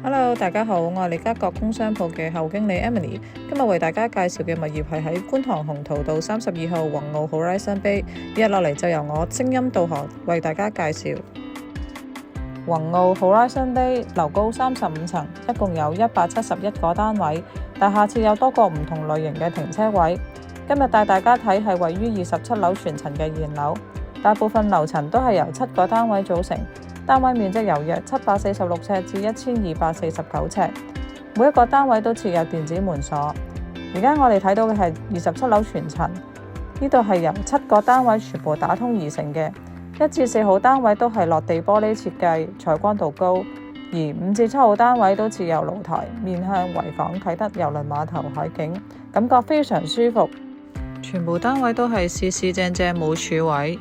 Hello，大家好，我係利嘉閣工商鋪嘅後經理 Emily。今日為大家介紹嘅物業係喺觀塘鴻圖道32號宏奧 Horizon Bay。以日落嚟就由我聲音導航為大家介紹。宏奧 Horizon Bay 樓高35層，一共有171個單位，大廈設有多個唔同類型嘅停車位。今日帶大家睇係位於27樓全層嘅現樓，大部分樓層都係由7個單位組成，單位面積由約746尺至1249尺，每一個單位都設有電子門鎖。而家我哋睇到嘅係27樓全層，呢度係由7個單位全部打通而成嘅。1至4號單位都係落地玻璃設計，採光度高，而5至7號單位都設有露台，面向維港啟德郵輪碼頭海景，感覺非常舒服。全部單位都係四正冇柱位。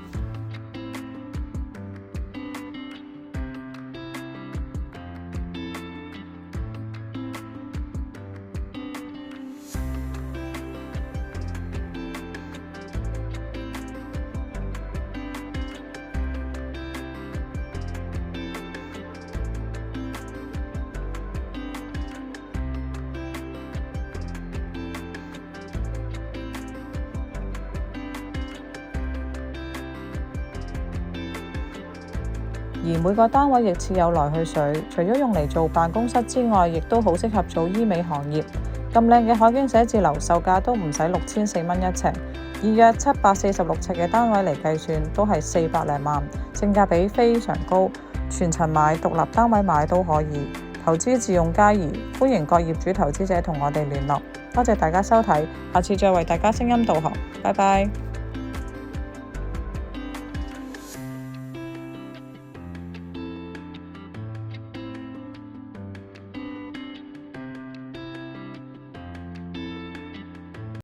而每個單位亦設有來去水，除咗用嚟做辦公室之外，亦都好適合做醫美行業。咁靚嘅海景寫字樓售價都唔使6400蚊一尺，以約746尺嘅單位嚟計算，都係400零萬，性價比非常高。全層買、獨立單位買都可以，投資自用皆宜。歡迎各業主投資者同我哋聯絡。多謝大家收睇，下次再為大家聲音導航。拜拜。